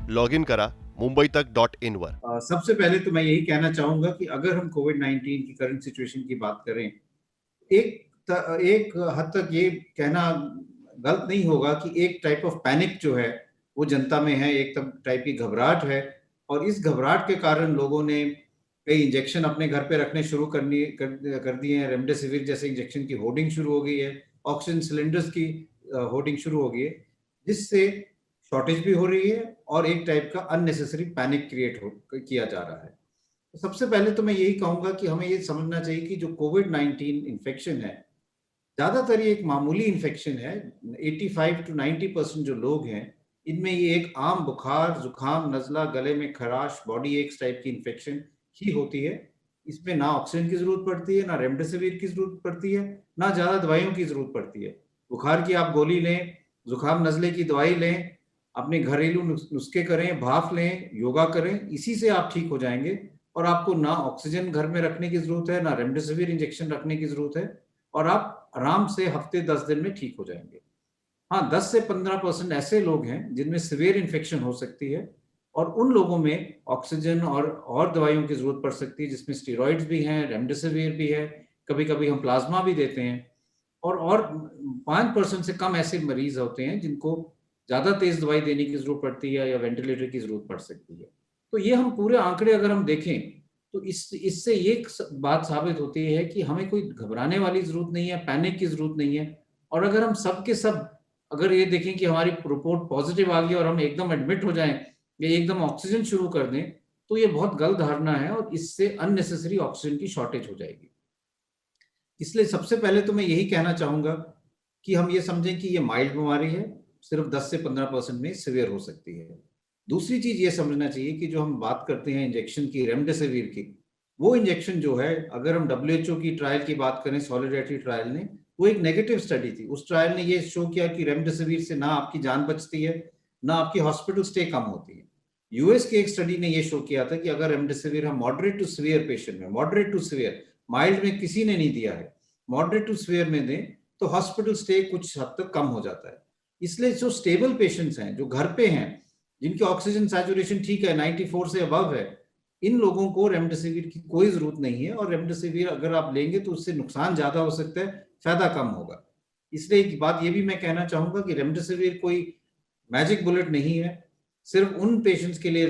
Login करा मुंबईतक.in वर। सबसे पहले तो मैं यही कहना चाहूंगा कि अगर हम कोविड-19 की करंट सिचुएशन की बात करें, एक हद तक ये कहना गलत नहीं होगा कि एक टाइप ऑफ पैनिक जो है, वो जनता में है, एक टाइप की घबराहट है और इस घबराहट के कारण लोगों ने कई इंजेक्शन अपने घर पे रखने शुरू कर दिए हैं। रेमडेसिविर जैसे इंजेक्शन की होर्डिंग शुरू हो गई है, ऑक्सीजन सिलेंडर्स की होर्डिंग शुरू हो गई है, जिससे शॉर्टेज भी हो रही है और एक टाइप का अननेसेसरी पैनिक किया जा रहा है। तो सबसे पहले तो मैं यही कहूँगा कि हमें ये समझना चाहिए कि जो कोविड-19 इन्फेक्शन है, ज़्यादातर ये एक मामूली इन्फेक्शन है। 85 टू 90% जो लोग हैं, इनमें ये एक आम बुखार, जुकाम, नज़ला, गले में खराश, बॉडी एक्स टाइप की इन्फेक्शन ही होती है। इसमें ना ऑक्सीजन की ज़रूरत पड़ती है, ना रेमडेसिविर की ज़रूरत पड़ती है, ना ज़्यादा दवाइयों की ज़रूरत पड़ती है। बुखार की आप गोली लें, जुकाम, नज़ले की दवाई लें, अपने घरेलू नुस्खे करें, भाप लें, योगा करें, इसी से आप ठीक हो जाएँगे और आपको ना ऑक्सीजन घर में रखने की ज़रूरत है, ना रेमडेसिविर इंजेक्शन रखने की ज़रूरत है और आप आराम से हफ्ते 10 दिन में ठीक हो जाएँगे। हाँ, 10 से 15% ऐसे लोग हैं जिनमें सीवियर इन्फेक्शन हो सकती है और उन लोगों में ऑक्सीजन और दवाइयों की ज़रूरत पड़ सकती है जिसमें स्टेरॉइड्स भी हैं, रेमडेसिविर भी है, कभी-कभी हम प्लाज़्मा भी देते हैं और 5% से कम ऐसे मरीज़ होते हैं जिनको ज़्यादा तेज़ दवाई देने की ज़रूरत पड़ती है या वेंटिलेटर की ज़रूरत पड़ सकती है। तो ये हम पूरे आंकड़े अगर हम देखें, तो इससे ये बात साबित होती है कि हमें कोई घबराने वाली ज़रूरत नहीं है, पैनिक की ज़रूरत नहीं है और अगर हम सब के सब अगर ये देखें कि हमारी रिपोर्ट पॉज़िटिव आ गई और हम एकदम एडमिट हो जाएँ या एकदम ऑक्सीजन शुरू कर दें, तो ये बहुत गलत धारणा है और इससे अननेसेसरी ऑक्सीजन की शॉर्टेज हो जाएगी। इसलिए सबसे पहले तो मैं यही कहना चाहूँगा कि हम ये समझें कि ये माइल्ड बीमारी है, सिर्फ़ 10 से 15% में सीवियर हो सकती है। दूसरी चीज़ ये समझना चाहिए कि जो हम बात करते हैं इंजेक्शन की, रेमडेसिविर की, वो इंजेक्शन जो है, अगर हम डब्ल्यूएचओ की ट्रायल की बात करें, सॉलिडारिटी ट्रायल ने, वो एक नेगेटिव स्टडी थी। उस ट्रायल ने ये शो किया कि रेमडेसिविर से ना आपकी जान बचती है, ना आपकी हॉस्पिटल स्टे कम होती है। यूएस की एक स्टडी ने ये शो किया था कि अगर रेमडेसिविर हम मॉडरेट टू सीवियर पेशेंट में, मॉडरेट टू सीवियर, माइल्ड में किसी ने नहीं दिया है, मॉडरेट टू सीवियर में दें, तो हॉस्पिटल स्टे कुछ हद तक कम हो जाता है। इसलिए जो स्टेबल पेशेंट्स हैं, जो घर पे हैं, जिनकी ऑक्सीजन सैचुरेशन ठीक है, 94 से अबव है, इन लोगों को रेमडेसिविर की कोई ज़रूरत नहीं है और रेमडेसिविर अगर आप लेंगे तो उससे नुकसान ज़्यादा हो सकता है, फ़ायदा कम होगा। इसलिए एक बात ये भी मैं कहना चाहूँगा कि रेमडेसिविर कोई मैजिक बुलेट नहीं है, सिर्फ़ उन पेशेंट्स के लिए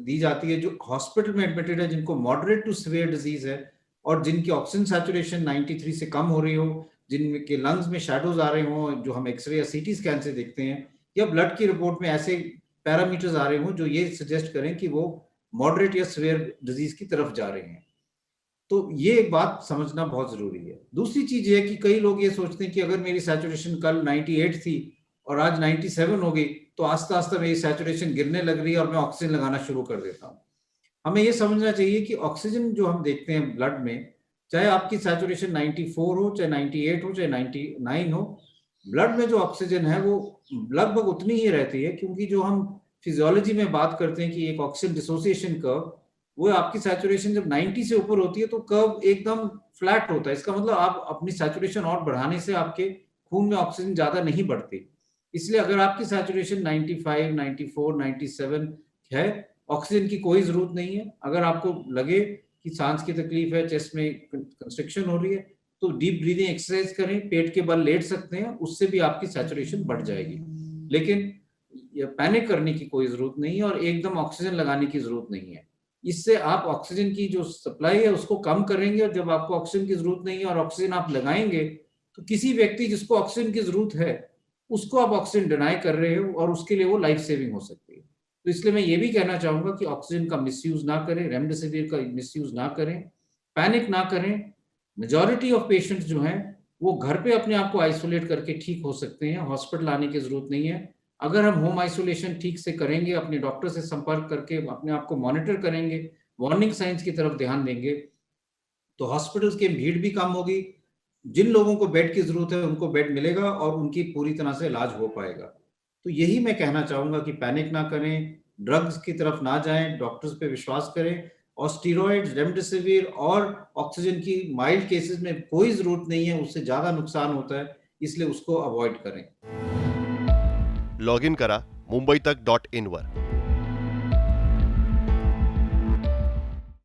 दी जाती है जो हॉस्पिटल में एडमिटेड है, जिनको मॉडरेट टू सीवियर डिज़ीज़ है और जिनकी ऑक्सीजन सैचुरेशन 93 से कम हो रही हो, जिनके लंग्स में शैडोज़ आ रहे हों, जो हम एक्स-रे या सीटी स्कैन से देखते हैं या ब्लड की रिपोर्ट में ऐसे पैरामीटर्स आ रहे हों जो ये सजेस्ट करें कि वो मॉडरेट या सीवियर डिज़ीज़ की तरफ जा रहे हैं। तो ये एक बात समझना बहुत ज़रूरी है। दूसरी चीज़ ये है कि कई लोग ये सोचते हैं कि अगर मेरी सैचुरेशन कल 98 थी और आज 97 हो गई, तो आस्ता-आस्ता मेरी सैचुरेशन गिरने लग रही है और मैं ऑक्सीजन लगाना शुरू कर देता हूँ। हमें ये समझना चाहिए कि ऑक्सीजन जो हम देखते हैं ब्लड में, चाहे आपकी सैचुरेशन 94 हो, चाहे 98 हो, चाहे 99 हो, ब्लड में जो ऑक्सीजन है वो लगभग उतनी ही रहती है क्योंकि जो हम फिजियोलॉजी में बात करते हैं कि एक ऑक्सीजन डिसोसिएशन कर्व, वो आपकी सैचुरेशन जब 90 से ऊपर होती है तो कर्व एकदम फ्लैट होता है। इसका मतलब आप अपनी सैचुरेशन और बढ़ाने से आपके खून में ऑक्सीजन ज़्यादा नहीं बढ़ती। इसलिए अगर आपकी सैचुरेशन 95, 94, 97 है, ऑक्सीजन की कोई ज़रूरत नहीं है। अगर आपको लगे कि साँस की तकलीफ है, चेस्ट में कंस्ट्रिक्शन हो रही है, तो डीप ब्रीथिंग एक्सरसाइज करें, पेट के बल लेट सकते हैं, उससे भी आपकी सैचुरेशन बढ़ जाएगी। लेकिन ये पैनिक करने की कोई ज़रूरत नहीं है और एकदम ऑक्सीजन लगाने की ज़रूरत नहीं है। इससे आप ऑक्सीजन की जो सप्लाई है उसको कम करेंगे और जब आपको ऑक्सीजन की ज़रूरत नहीं है और ऑक्सीजन आप लगाएँगे, तो किसी व्यक्ति जिसको ऑक्सीजन की ज़रूरत है, उसको आप ऑक्सीजन डिनाई कर रहे हो और उसके लिए वो लाइफ सेविंग हो सकती है। तो इसलिए मैं ये भी कहना चाहूँगा कि ऑक्सीजन का मिसयूज़ ना करें, रेमडेसिविर का मिसयूज़ ना करें, पैनिक ना करें। मेजॉरिटी ऑफ पेशेंट्स जो हैं, वो घर पे अपने आप को आइसोलेट करके ठीक हो सकते हैं, हॉस्पिटल आने की ज़रूरत नहीं है। अगर हम होम आइसोलेशन ठीक से करेंगे, अपने डॉक्टर से संपर्क करके अपने आप को मॉनिटर करेंगे, वार्निंग साइन्स की तरफ ध्यान देंगे, तो हॉस्पिटल्स की भीड़ भी कम होगी। जिन लोगों को बेड की ज़रूरत है, उनको बेड मिलेगा और उनकी पूरी तरह से इलाज हो पाएगा। तो यही मैं कहना चाहूँगा कि पैनिक ना करें, ड्रग्स की तरफ ना जाएँ, डॉक्टर्स पे विश्वास करें और स्टेरॉइड्स, रेमडेसिविर और ऑक्सीजन की माइल्ड केसेज़ में कोई ज़रूरत नहीं है, उससे ज़्यादा नुकसान होता है, इसलिए उसको अवॉइड करें। लॉगिन करा मुंबईतक.in वर।